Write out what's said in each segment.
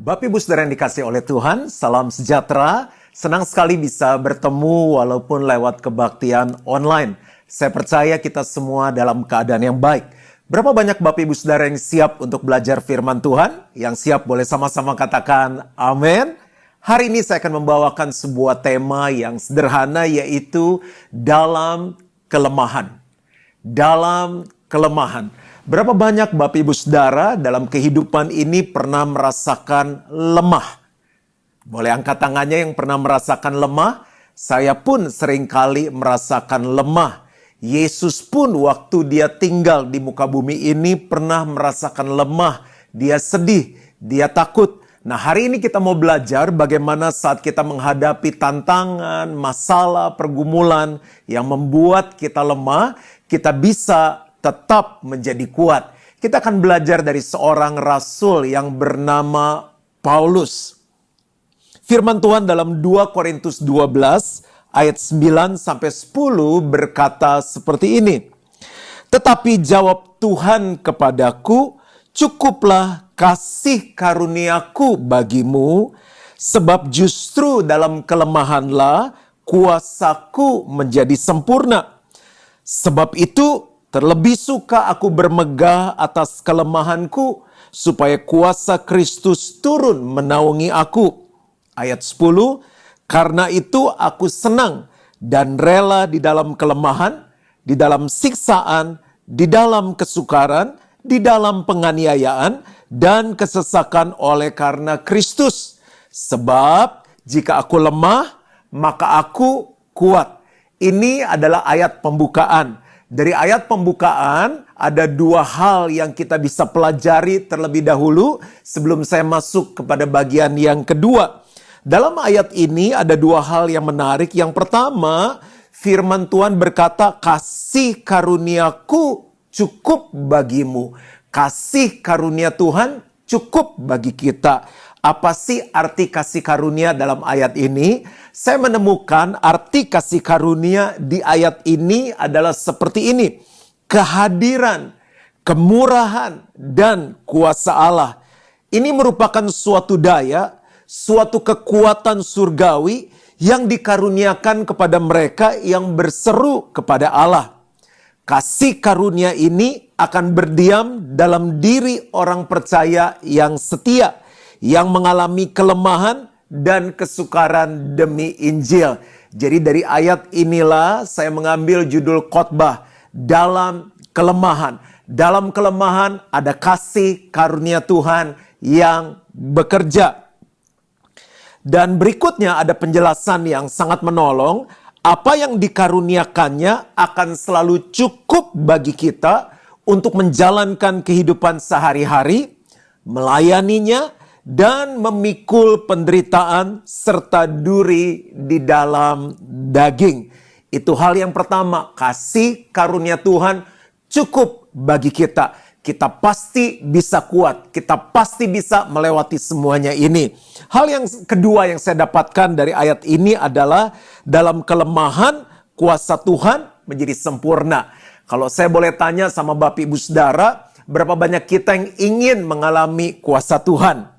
Bapak Ibu Saudara yang dikasih oleh Tuhan, salam sejahtera. Senang sekali bisa bertemu walaupun lewat kebaktian online. Saya percaya kita semua dalam keadaan yang baik. Berapa banyak Bapak Ibu Saudara yang siap untuk belajar firman Tuhan? Yang siap boleh sama-sama katakan amin. Hari ini saya akan membawakan sebuah tema yang sederhana, yaitu dalam kelemahan. Dalam kelemahan. Berapa banyak Bapak Ibu Saudara dalam kehidupan ini pernah merasakan lemah? Boleh angkat tangannya yang pernah merasakan lemah? Saya pun seringkali merasakan lemah. Yesus pun waktu dia tinggal di muka bumi ini pernah merasakan lemah. Dia sedih, dia takut. Nah, hari ini kita mau belajar bagaimana saat kita menghadapi tantangan, masalah, pergumulan yang membuat kita lemah, kita bisa tetap menjadi kuat. Kita akan belajar dari seorang rasul yang bernama Paulus. Firman Tuhan dalam 2 Korintus 12 ayat 9 sampai 10 berkata seperti ini. Tetapi jawab Tuhan kepadaku, cukuplah kasih karuniaku bagimu, sebab justru dalam kelemahanlah kuasaku menjadi sempurna. Sebab itu terlebih suka aku bermegah atas kelemahanku, supaya kuasa Kristus turun menaungi aku. Ayat 10, karena itu aku senang dan rela di dalam kelemahan, di dalam siksaan, di dalam kesukaran, di dalam penganiayaan, dan kesesakan oleh karena Kristus. Sebab jika aku lemah, maka aku kuat. Ini adalah ayat pembukaan. Dari ayat pembukaan ada dua hal yang kita bisa pelajari terlebih dahulu sebelum saya masuk kepada bagian yang kedua. Dalam ayat ini ada dua hal yang menarik. Yang pertama, firman Tuhan berkata, kasih karuniaku cukup bagimu. Kasih karunia Tuhan cukup bagi kita. Apa sih arti kasih karunia dalam ayat ini? Saya menemukan arti kasih karunia di ayat ini adalah seperti ini. Kehadiran, kemurahan, dan kuasa Allah. Ini merupakan suatu daya, suatu kekuatan surgawi yang dikaruniakan kepada mereka yang berseru kepada Allah. Kasih karunia ini akan berdiam dalam diri orang percaya yang setia, yang mengalami kelemahan dan kesukaran demi Injil. Jadi dari ayat inilah saya mengambil judul khotbah, dalam kelemahan. Dalam kelemahan ada kasih karunia Tuhan yang bekerja. Dan berikutnya ada penjelasan yang sangat menolong. Apa yang dikaruniakannya akan selalu cukup bagi kita untuk menjalankan kehidupan sehari-hari, melayaninya, dan memikul penderitaan serta duri di dalam daging. Itu hal yang pertama, kasih karunia Tuhan cukup bagi kita. Kita pasti bisa kuat, kita pasti bisa melewati semuanya ini. Hal yang kedua yang saya dapatkan dari ayat ini adalah dalam kelemahan kuasa Tuhan menjadi sempurna. Kalau saya boleh tanya sama Bapak Ibu Saudara, berapa banyak kita yang ingin mengalami kuasa Tuhan?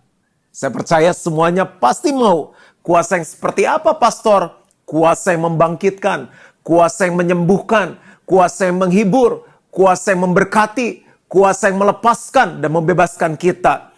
Saya percaya semuanya pasti mau. Kuasa yang seperti apa, Pastor? Kuasa yang membangkitkan, kuasa yang menyembuhkan, kuasa yang menghibur, kuasa yang memberkati, kuasa yang melepaskan dan membebaskan kita.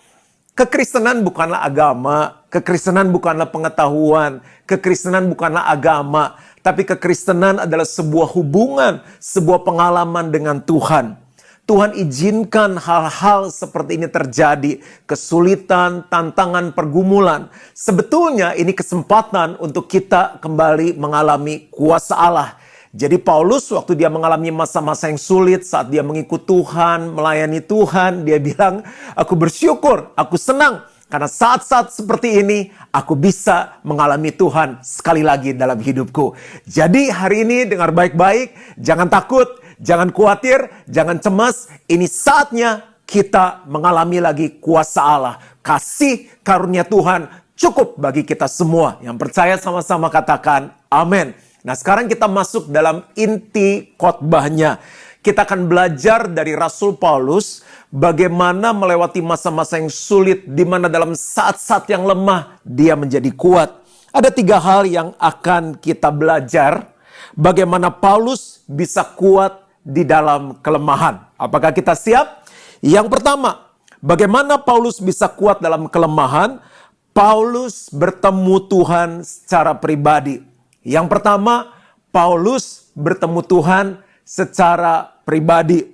Kekristenan bukanlah agama, kekristenan bukanlah pengetahuan, kekristenan bukanlah agama, tapi kekristenan adalah sebuah hubungan, sebuah pengalaman dengan Tuhan. Tuhan izinkan hal-hal seperti ini terjadi, kesulitan, tantangan, pergumulan. Sebetulnya ini kesempatan untuk kita kembali mengalami kuasa Allah. Jadi Paulus waktu dia mengalami masa-masa yang sulit, saat dia mengikut Tuhan, melayani Tuhan, dia bilang, aku bersyukur, aku senang. Karena saat-saat seperti ini, aku bisa mengalami Tuhan sekali lagi dalam hidupku. Jadi hari ini dengar baik-baik, jangan takut, jangan khawatir, jangan cemas. Ini saatnya kita mengalami lagi kuasa Allah. Kasih karunia Tuhan cukup bagi kita semua. Yang percaya sama-sama katakan amin. Nah, sekarang kita masuk dalam inti khotbahnya. Kita akan belajar dari Rasul Paulus bagaimana melewati masa-masa yang sulit, di mana dalam saat-saat yang lemah dia menjadi kuat. Ada 3 hal yang akan kita belajar bagaimana Paulus bisa kuat di dalam kelemahan. Apakah kita siap? Yang pertama, bagaimana Paulus bisa kuat dalam kelemahan? Paulus bertemu Tuhan secara pribadi. Yang pertama, Paulus bertemu Tuhan secara pribadi.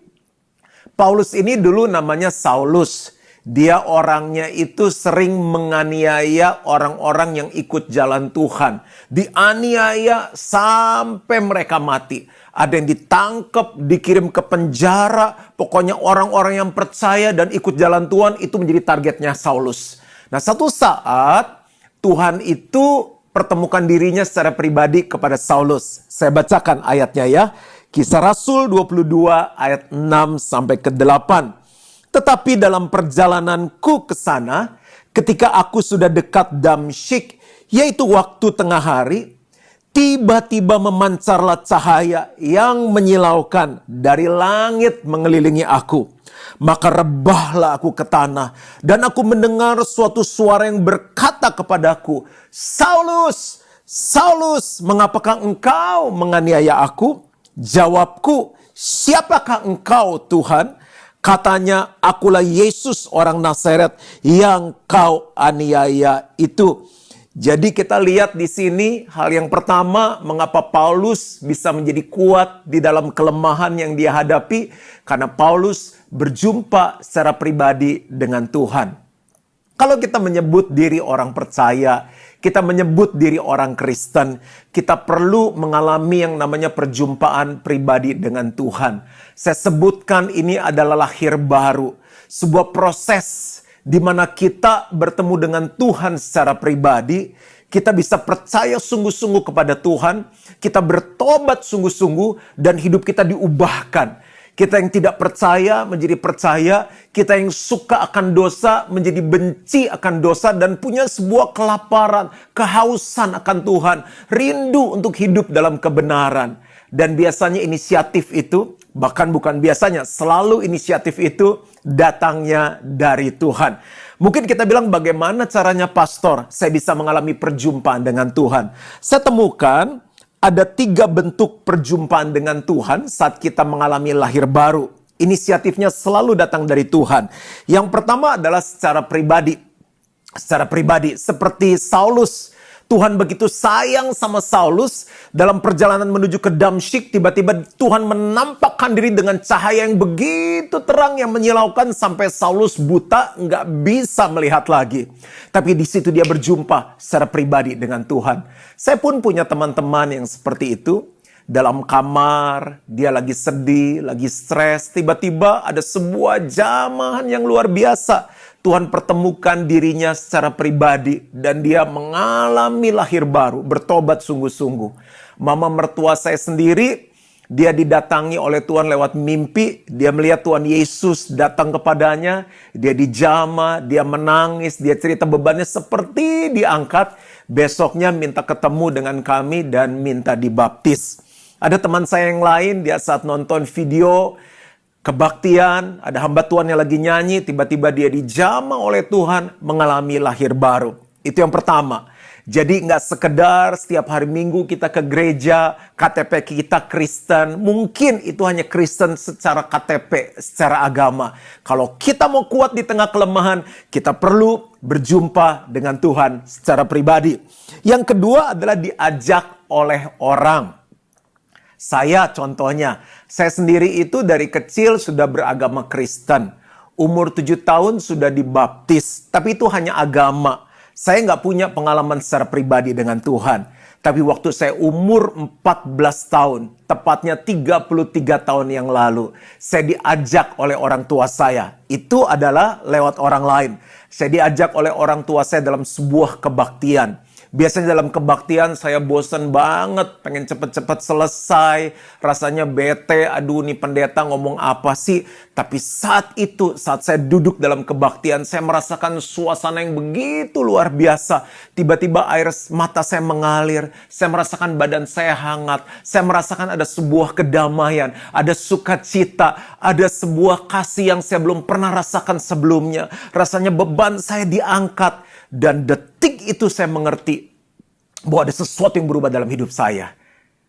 Paulus ini dulu namanya Saulus. Dia orangnya itu sering menganiaya orang-orang yang ikut jalan Tuhan. Dianiaya sampai mereka mati. Ada yang ditangkap, dikirim ke penjara. Pokoknya orang-orang yang percaya dan ikut jalan Tuhan itu menjadi targetnya Saulus. Nah, satu saat Tuhan itu pertemukan dirinya secara pribadi kepada Saulus. Saya bacakan ayatnya ya. Kisah Rasul 22 ayat 6 sampai ke 8. Tetapi dalam perjalananku ke sana, ketika aku sudah dekat Damsyik, yaitu waktu tengah hari, tiba-tiba memancarlah cahaya yang menyilaukan dari langit mengelilingi aku. Maka rebahlah aku ke tanah, dan aku mendengar suatu suara yang berkata kepadaku, Saulus, Saulus, mengapakah engkau menganiaya aku? Jawabku, siapakah engkau Tuhan? Katanya, akulah Yesus orang Nazaret yang kau aniaya itu. Jadi kita lihat di sini hal yang pertama, mengapa Paulus bisa menjadi kuat di dalam kelemahan yang dia hadapi, karena Paulus berjumpa secara pribadi dengan Tuhan. Kalau kita menyebut diri orang percaya, kita menyebut diri orang Kristen, kita perlu mengalami yang namanya perjumpaan pribadi dengan Tuhan. Saya sebutkan ini adalah lahir baru, sebuah proses di mana kita bertemu dengan Tuhan secara pribadi, kita bisa percaya sungguh-sungguh kepada Tuhan, kita bertobat sungguh-sungguh, dan hidup kita diubahkan. Kita yang tidak percaya menjadi percaya, kita yang suka akan dosa menjadi benci akan dosa, dan punya sebuah kelaparan, kehausan akan Tuhan, rindu untuk hidup dalam kebenaran. Dan biasanya inisiatif itu, bahkan bukan biasanya, selalu inisiatif itu datangnya dari Tuhan. Mungkin kita bilang, bagaimana caranya pastor saya bisa mengalami perjumpaan dengan Tuhan? Saya temukan ada 3 bentuk perjumpaan dengan Tuhan saat kita mengalami lahir baru. Inisiatifnya selalu datang dari Tuhan. Yang pertama adalah secara pribadi. Secara pribadi, seperti Saulus. Tuhan begitu sayang sama Saulus, dalam perjalanan menuju ke Damsyik, tiba-tiba Tuhan menampakkan diri dengan cahaya yang begitu terang yang menyilaukan sampai Saulus buta, nggak bisa melihat lagi. Tapi di situ dia berjumpa secara pribadi dengan Tuhan. Saya pun punya teman-teman yang seperti itu. Dalam kamar, dia lagi sedih, lagi stres, tiba-tiba ada sebuah jamahan yang luar biasa. Tuhan pertemukan dirinya secara pribadi dan dia mengalami lahir baru, bertobat sungguh-sungguh. Mama mertua saya sendiri, dia didatangi oleh Tuhan lewat mimpi. Dia melihat Tuhan Yesus datang kepadanya, dia dijamah, dia menangis, dia cerita bebannya seperti diangkat. Besoknya minta ketemu dengan kami dan minta dibaptis. Ada teman saya yang lain, dia saat nonton video kebaktian, ada hamba Tuhan yang lagi nyanyi, tiba-tiba dia dijamah oleh Tuhan, mengalami lahir baru. Itu yang pertama. Jadi nggak sekedar setiap hari Minggu kita ke gereja, KTP kita Kristen. Mungkin itu hanya Kristen secara KTP, secara agama. Kalau kita mau kuat di tengah kelemahan, kita perlu berjumpa dengan Tuhan secara pribadi. Yang kedua adalah diajak oleh orang. Saya contohnya, saya sendiri itu dari kecil sudah beragama Kristen. Umur 7 tahun sudah dibaptis, tapi itu hanya agama. Saya nggak punya pengalaman secara pribadi dengan Tuhan. Tapi waktu saya umur 14 tahun, tepatnya 33 tahun yang lalu, saya diajak oleh orang tua saya. Itu adalah lewat orang lain. Saya diajak oleh orang tua saya dalam sebuah kebaktian. Biasanya dalam kebaktian saya bosen banget, pengen cepet-cepet selesai, rasanya bete, aduh nih pendeta ngomong apa sih. Tapi saat itu, saat saya duduk dalam kebaktian, saya merasakan suasana yang begitu luar biasa. Tiba-tiba air mata saya mengalir, saya merasakan badan saya hangat, saya merasakan ada sebuah kedamaian, ada sukacita, ada sebuah kasih yang saya belum pernah rasakan sebelumnya. Rasanya beban saya diangkat. Dan detik itu saya mengerti bahwa ada sesuatu yang berubah dalam hidup saya.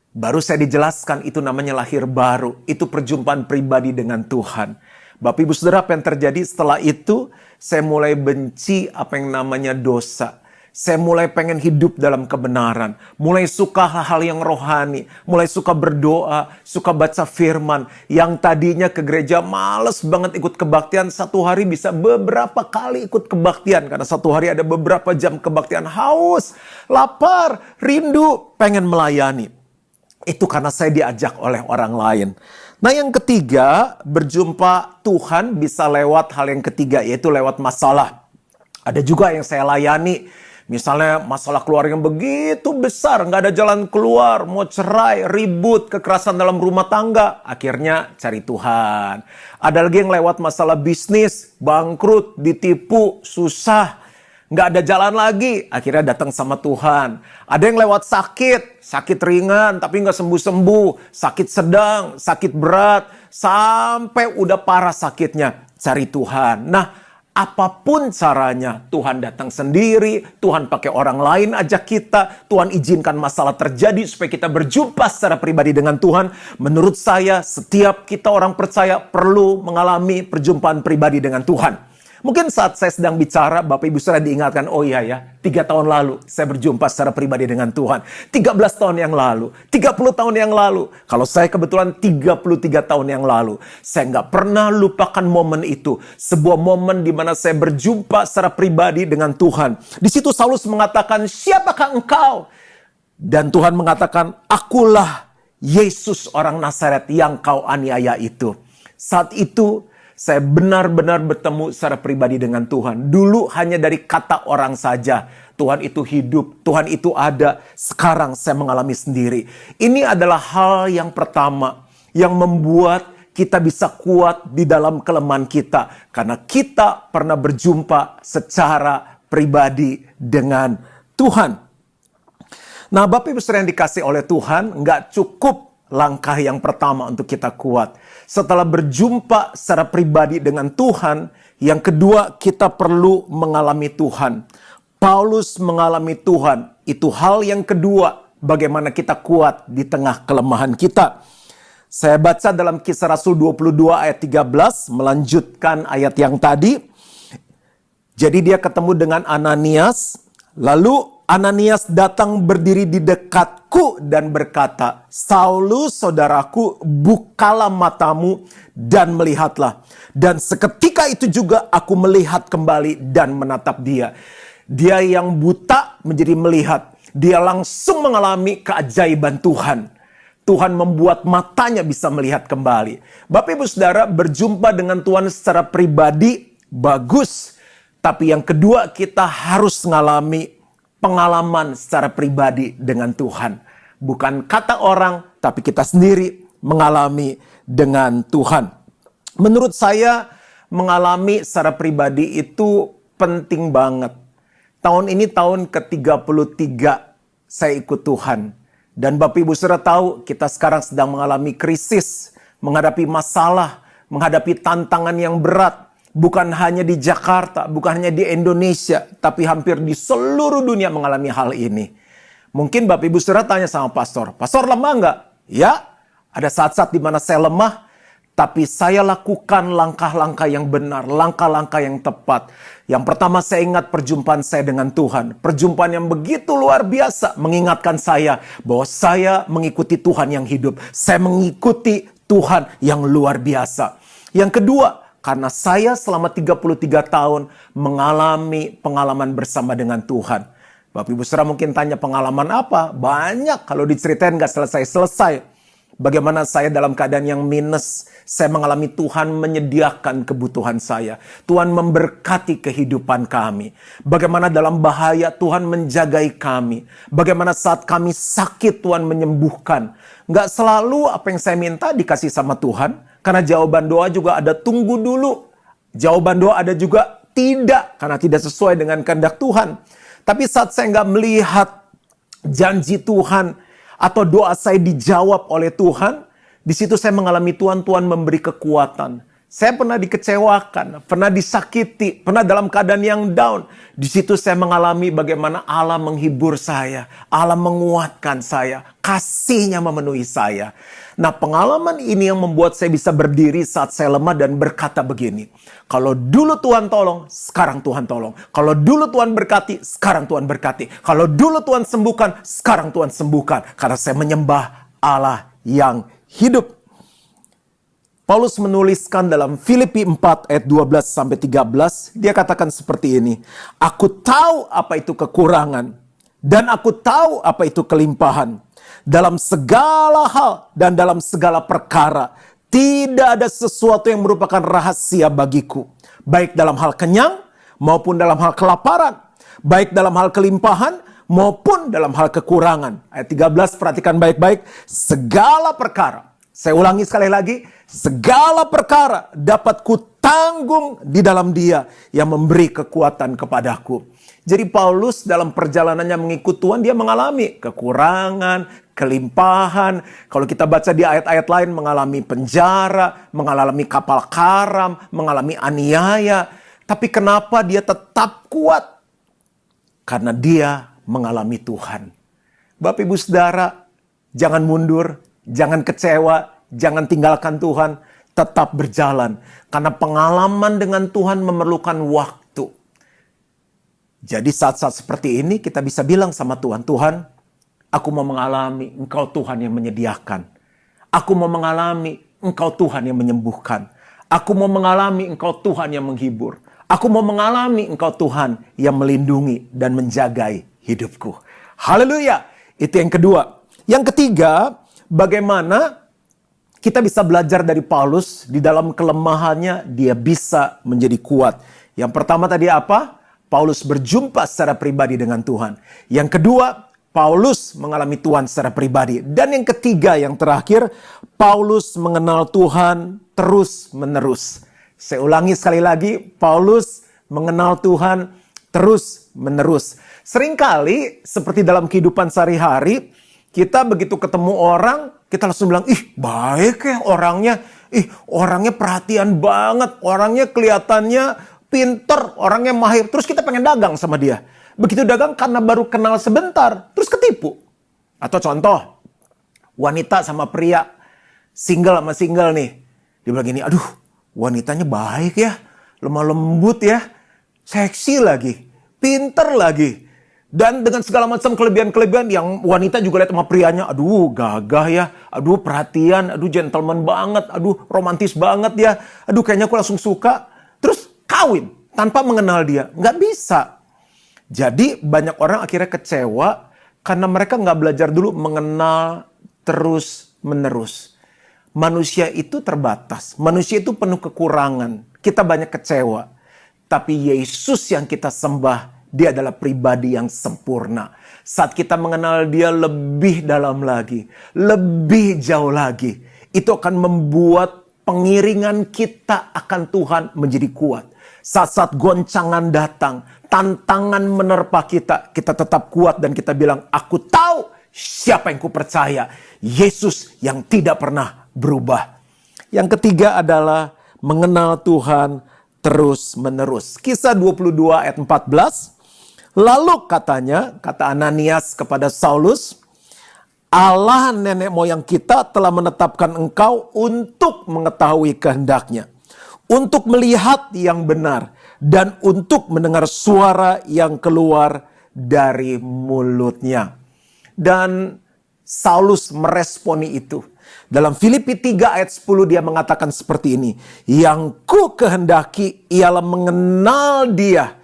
Baru saya dijelaskan itu namanya lahir baru. Itu perjumpaan pribadi dengan Tuhan. Bapak Ibu Saudara, apa yang terjadi setelah itu? Saya mulai benci apa yang namanya dosa. Saya mulai pengen hidup dalam kebenaran. Mulai suka hal-hal yang rohani. Mulai suka berdoa, suka baca firman. Yang tadinya ke gereja males banget ikut kebaktian. Satu hari bisa beberapa kali ikut kebaktian. Karena satu hari ada beberapa jam kebaktian. Haus, lapar, rindu, pengen melayani. Itu karena saya diajak oleh orang lain. Nah yang ketiga, berjumpa Tuhan bisa lewat hal yang ketiga, yaitu lewat masalah. Ada juga yang saya layani. Misalnya masalah keluarga yang begitu besar, nggak ada jalan keluar, mau cerai, ribut, kekerasan dalam rumah tangga. Akhirnya cari Tuhan. Ada lagi yang lewat masalah bisnis, bangkrut, ditipu, susah. Nggak ada jalan lagi, akhirnya datang sama Tuhan. Ada yang lewat sakit ringan tapi nggak sembuh-sembuh. Sakit sedang, sakit berat, sampai udah parah sakitnya. Cari Tuhan. Nah, apapun caranya, Tuhan datang sendiri, Tuhan pakai orang lain ajak kita, Tuhan izinkan masalah terjadi supaya kita berjumpa secara pribadi dengan Tuhan. Menurut saya, setiap kita orang percaya perlu mengalami perjumpaan pribadi dengan Tuhan. Mungkin saat saya sedang bicara, Bapak Ibu Saudara diingatkan, oh iya ya, 3 tahun lalu saya berjumpa secara pribadi dengan Tuhan. 13 tahun yang lalu, 30 tahun yang lalu. Kalau saya kebetulan 33 tahun yang lalu. Saya nggak pernah lupakan momen itu. Sebuah momen di mana saya berjumpa secara pribadi dengan Tuhan. Di situ Saulus mengatakan, siapakah engkau? Dan Tuhan mengatakan, akulah Yesus orang Nazaret yang kau aniaya itu. Saat itu, saya benar-benar bertemu secara pribadi dengan Tuhan. Dulu hanya dari kata orang saja. Tuhan itu hidup, Tuhan itu ada. Sekarang saya mengalami sendiri. Ini adalah hal yang pertama yang membuat kita bisa kuat di dalam kelemahan kita. Karena kita pernah berjumpa secara pribadi dengan Tuhan. Nah, Bapak Ibu Saudara yang dikasih oleh Tuhan, nggak cukup langkah yang pertama untuk kita kuat. Setelah berjumpa secara pribadi dengan Tuhan, yang kedua kita perlu mengalami Tuhan. Paulus mengalami Tuhan. Itu hal yang kedua, bagaimana kita kuat di tengah kelemahan kita. Saya baca dalam Kisah Rasul 22 ayat 13, melanjutkan ayat yang tadi. Jadi dia ketemu dengan Ananias, lalu Ananias datang berdiri di dekatku dan berkata, Saulus saudaraku, bukalah matamu dan melihatlah. Dan seketika itu juga aku melihat kembali dan menatap dia. Dia yang buta menjadi melihat. Dia langsung mengalami keajaiban Tuhan. Tuhan membuat matanya bisa melihat kembali. Bapak Ibu Saudara, berjumpa dengan Tuhan secara pribadi bagus. Tapi yang kedua kita harus mengalami pengalaman secara pribadi dengan Tuhan. Bukan kata orang, tapi kita sendiri mengalami dengan Tuhan. Menurut saya, mengalami secara pribadi itu penting banget. Tahun ini tahun ke-33 saya ikut Tuhan. Dan Bapak Ibu Saudara tahu, kita sekarang sedang mengalami krisis, menghadapi masalah, menghadapi tantangan yang berat. Bukan hanya di Jakarta, bukan hanya di Indonesia, tapi hampir di seluruh dunia mengalami hal ini. Mungkin Bapak Ibu Saudara tanya sama pastor, pastor lemah nggak? Ya, ada saat-saat di mana saya lemah, tapi saya lakukan langkah-langkah yang benar, langkah-langkah yang tepat. Yang pertama saya ingat perjumpaan saya dengan Tuhan. Perjumpaan yang begitu luar biasa mengingatkan saya bahwa saya mengikuti Tuhan yang hidup. Saya mengikuti Tuhan yang luar biasa. Yang kedua, karena saya selama 33 tahun mengalami pengalaman bersama dengan Tuhan. Bapak Ibu Saudara mungkin tanya pengalaman apa? Banyak, kalau diceritain gak selesai-selesai. Bagaimana saya dalam keadaan yang minus, saya mengalami Tuhan menyediakan kebutuhan saya. Tuhan memberkati kehidupan kami. Bagaimana dalam bahaya Tuhan menjagai kami. Bagaimana saat kami sakit Tuhan menyembuhkan. Nggak selalu apa yang saya minta dikasih sama Tuhan. Karena jawaban doa juga ada tunggu dulu. Jawaban doa ada juga tidak, karena tidak sesuai dengan kehendak Tuhan. Tapi saat saya nggak melihat janji Tuhan, atau doa saya dijawab oleh Tuhan, di situ saya mengalami Tuhan memberi kekuatan. Saya pernah dikecewakan, pernah disakiti, pernah dalam keadaan yang down. Di situ saya mengalami bagaimana Allah menghibur saya, Allah menguatkan saya, kasih-Nya memenuhi saya. Nah, pengalaman ini yang membuat saya bisa berdiri saat saya lemah dan berkata begini. Kalau dulu Tuhan tolong, sekarang Tuhan tolong. Kalau dulu Tuhan berkati, sekarang Tuhan berkati. Kalau dulu Tuhan sembuhkan, sekarang Tuhan sembuhkan. Karena saya menyembah Allah yang hidup. Paulus menuliskan dalam Filipi 4 ayat 12-13, dia katakan seperti ini. Aku tahu apa itu kekurangan, dan aku tahu apa itu kelimpahan. Dalam segala hal dan dalam segala perkara, tidak ada sesuatu yang merupakan rahasia bagiku. Baik dalam hal kenyang maupun dalam hal kelaparan. Baik dalam hal kelimpahan maupun dalam hal kekurangan. Ayat 13 perhatikan baik-baik. Segala perkara. Saya ulangi sekali lagi. Segala perkara dapat kutanggung di dalam Dia yang memberi kekuatan kepadaku. Jadi Paulus dalam perjalanannya mengikut Tuhan, dia mengalami kekurangan, kelimpahan. Kalau kita baca di ayat-ayat lain, mengalami penjara, mengalami kapal karam, mengalami aniaya. Tapi kenapa dia tetap kuat? Karena dia mengalami Tuhan. Bapak Ibu Saudara, jangan mundur, jangan kecewa, jangan tinggalkan Tuhan. Tetap berjalan. Karena pengalaman dengan Tuhan memerlukan waktu. Jadi saat-saat seperti ini kita bisa bilang sama Tuhan, Tuhan, aku mau mengalami Engkau Tuhan yang menyediakan. Aku mau mengalami Engkau Tuhan yang menyembuhkan. Aku mau mengalami Engkau Tuhan yang menghibur. Aku mau mengalami Engkau Tuhan yang melindungi dan menjagai hidupku. Haleluya. Itu yang kedua. Yang ketiga, bagaimana kita bisa belajar dari Paulus di dalam kelemahannya dia bisa menjadi kuat. Yang pertama tadi apa? Paulus berjumpa secara pribadi dengan Tuhan. Yang kedua, Paulus mengalami Tuhan secara pribadi. Dan yang ketiga, yang terakhir, Paulus mengenal Tuhan terus-menerus. Saya ulangi sekali lagi, Paulus mengenal Tuhan terus-menerus. Seringkali, seperti dalam kehidupan sehari-hari, kita begitu ketemu orang, kita langsung bilang, ih baik ya orangnya. Ih orangnya perhatian banget, orangnya kelihatannya pinter, orangnya mahir. Terus kita pengen dagang sama dia. Begitu dagang karena baru kenal sebentar, terus ketipu. Atau contoh, wanita sama pria, single sama single nih. Dia bilang gini, aduh wanitanya baik ya, lemah lembut ya, seksi lagi, pinter lagi. Dan dengan segala macam kelebihan-kelebihan yang wanita juga lihat sama prianya, aduh gagah ya, aduh perhatian, aduh gentleman banget, aduh romantis banget ya, aduh kayaknya aku langsung suka. Terus kawin tanpa mengenal dia. Nggak bisa. Jadi banyak orang akhirnya kecewa karena mereka nggak belajar dulu mengenal terus menerus. Manusia itu terbatas. Manusia itu penuh kekurangan. Kita banyak kecewa. Tapi Yesus yang kita sembah, Dia adalah pribadi yang sempurna. Saat kita mengenal Dia lebih dalam lagi, lebih jauh lagi, itu akan membuat pengiringan kita akan Tuhan menjadi kuat. Saat-saat goncangan datang, tantangan menerpa kita, kita tetap kuat dan kita bilang, aku tahu siapa yang kupercaya. Yesus yang tidak pernah berubah. Yang ketiga adalah mengenal Tuhan terus-menerus. Kisah 22 ayat 14. Lalu katanya, kata Ananias kepada Saulus, Allah nenek moyang kita telah menetapkan engkau untuk mengetahui kehendaknya, untuk melihat yang benar, dan untuk mendengar suara yang keluar dari mulutnya. Dan Saulus meresponi itu. Dalam Filipi 3 ayat 10 dia mengatakan seperti ini. Yang ku kehendaki ialah mengenal Dia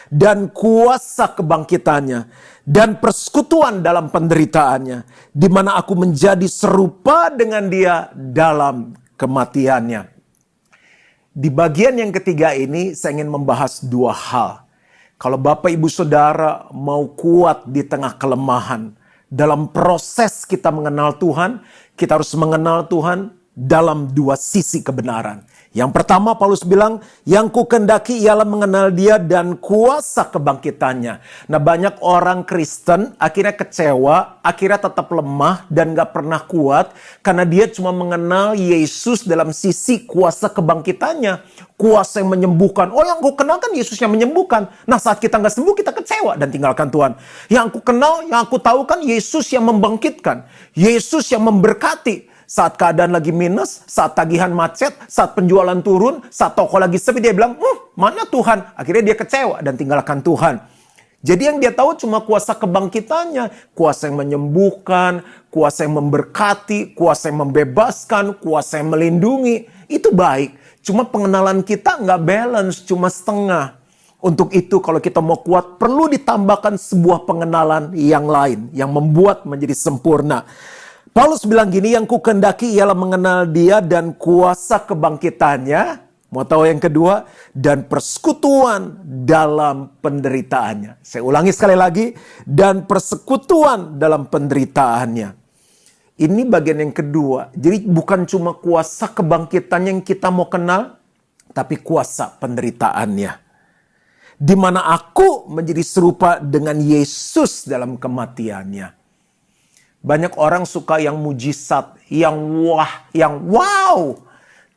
dan kuasa kebangkitannya, dan persekutuan dalam penderitaannya, di mana aku menjadi serupa dengan dia dalam kematiannya. Di bagian yang ketiga ini saya ingin membahas dua hal. Kalau Bapak Ibu Saudara mau kuat di tengah kelemahan, dalam proses kita mengenal Tuhan, kita harus mengenal Tuhan dalam dua sisi kebenaran. Yang pertama Paulus bilang, yang kukendaki ialah mengenal dia dan kuasa kebangkitannya. Nah, banyak orang Kristen akhirnya kecewa, akhirnya tetap lemah dan gak pernah kuat karena dia cuma mengenal Yesus dalam sisi kuasa kebangkitannya. Kuasa yang menyembuhkan. Oh, yang aku kenal kan Yesus yang menyembuhkan. Nah, saat kita gak sembuh, kita kecewa dan tinggalkan Tuhan. Yang aku kenal, yang aku tahu kan Yesus yang membangkitkan. Yesus yang memberkati. Saat keadaan lagi minus, saat tagihan macet, saat penjualan turun, saat toko lagi sepi, dia bilang, mana Tuhan? Akhirnya dia kecewa dan tinggalkan Tuhan. Jadi yang dia tahu cuma kuasa kebangkitannya, kuasa yang menyembuhkan, kuasa yang memberkati, kuasa yang membebaskan, kuasa yang melindungi. Itu baik, cuma pengenalan kita nggak balance, cuma setengah. Untuk itu kalau kita mau kuat, perlu ditambahkan sebuah pengenalan yang lain, yang membuat menjadi sempurna. Paulus bilang gini, yang kukendaki ialah mengenal dia dan kuasa kebangkitannya. Mau tahu yang kedua? Dan persekutuan dalam penderitaannya. Saya ulangi sekali lagi. Dan persekutuan dalam penderitaannya. Ini bagian yang kedua. Jadi bukan cuma kuasa kebangkitannya yang kita mau kenal, tapi kuasa penderitaannya. Di mana aku menjadi serupa dengan Yesus dalam kematiannya. Banyak orang suka yang mujizat, yang wah, yang wow.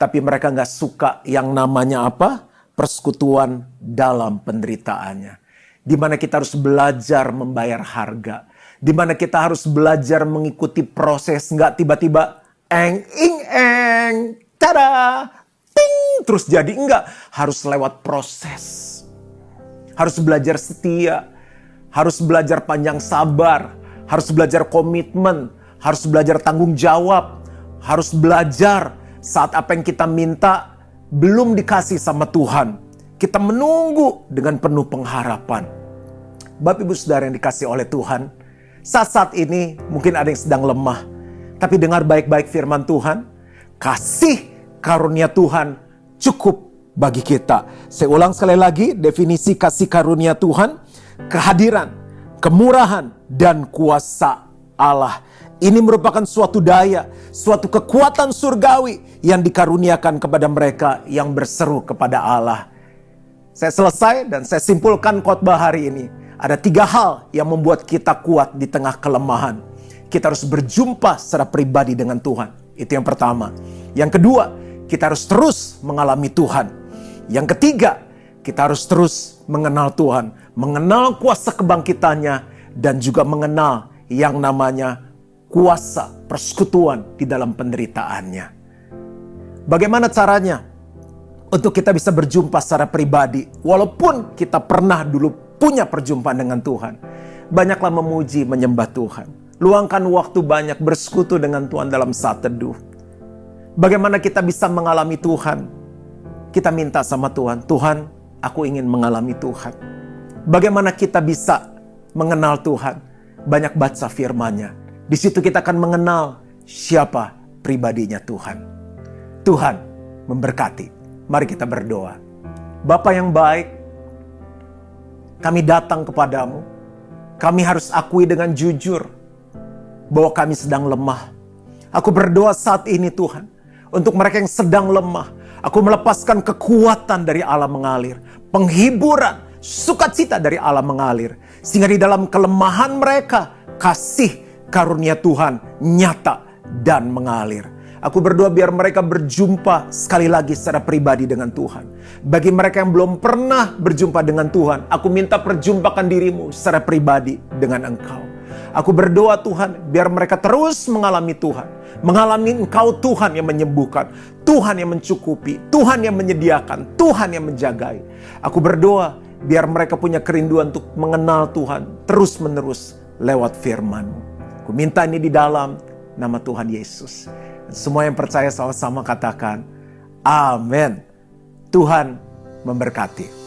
Tapi mereka gak suka yang namanya apa? Persekutuan dalam penderitaannya. Di mana kita harus belajar membayar harga. Di mana kita harus belajar mengikuti proses. Gak tiba-tiba eng, ing, eng, tada, ting, terus jadi. Enggak, harus lewat proses. Harus belajar setia. Harus belajar panjang sabar. Harus belajar komitmen, harus belajar tanggung jawab, harus belajar saat apa yang kita minta belum dikasih sama Tuhan. Kita menunggu dengan penuh pengharapan. Bapak Ibu Saudara yang dikasih oleh Tuhan, saat-saat ini mungkin ada yang sedang lemah. Tapi dengar baik-baik firman Tuhan, kasih karunia Tuhan cukup bagi kita. Saya ulang sekali lagi, definisi kasih karunia Tuhan, kehadiran, kemurahan, dan kuasa Allah. Ini merupakan suatu daya, suatu kekuatan surgawi yang dikaruniakan kepada mereka yang berseru kepada Allah. Saya selesai dan saya simpulkan khotbah hari ini. Ada 3 hal yang membuat kita kuat di tengah kelemahan. Kita harus berjumpa secara pribadi dengan Tuhan. Itu yang pertama. Yang kedua, kita harus terus mengalami Tuhan. Yang ketiga, kita harus terus mengenal Tuhan. Mengenal kuasa kebangkitannya. Dan juga mengenal yang namanya kuasa persekutuan di dalam penderitaannya. Bagaimana caranya untuk kita bisa berjumpa secara pribadi? Walaupun kita pernah dulu punya perjumpaan dengan Tuhan. Banyaklah memuji, menyembah Tuhan. Luangkan waktu banyak bersekutu dengan Tuhan dalam saat teduh. Bagaimana kita bisa mengalami Tuhan? Kita minta sama Tuhan, Tuhan, aku ingin mengalami Tuhan. Bagaimana kita bisa mengenal Tuhan? Banyak baca firman-Nya. Di situ kita akan mengenal siapa pribadinya Tuhan. Tuhan memberkati. Mari kita berdoa. Bapa yang baik, kami datang kepadamu. Kami harus akui dengan jujur bahwa kami sedang lemah. Aku berdoa saat ini Tuhan, untuk mereka yang sedang lemah, aku melepaskan kekuatan dari Allah mengalir, penghiburan, sukacita dari Allah mengalir. Sehingga di dalam kelemahan mereka, kasih karunia Tuhan nyata dan mengalir. Aku berdoa biar mereka berjumpa sekali lagi secara pribadi dengan Tuhan. Bagi mereka yang belum pernah berjumpa dengan Tuhan, aku minta perjumpakan dirimu secara pribadi dengan Engkau. Aku berdoa Tuhan, biar mereka terus mengalami Tuhan. Mengalami Engkau Tuhan yang menyembuhkan, Tuhan yang mencukupi, Tuhan yang menyediakan, Tuhan yang menjagai. Aku berdoa, biar mereka punya kerinduan untuk mengenal Tuhan terus-menerus lewat firman-Mu. Aku minta ini di dalam nama Tuhan Yesus. Dan semua yang percaya sama-sama katakan, amin. Tuhan memberkati.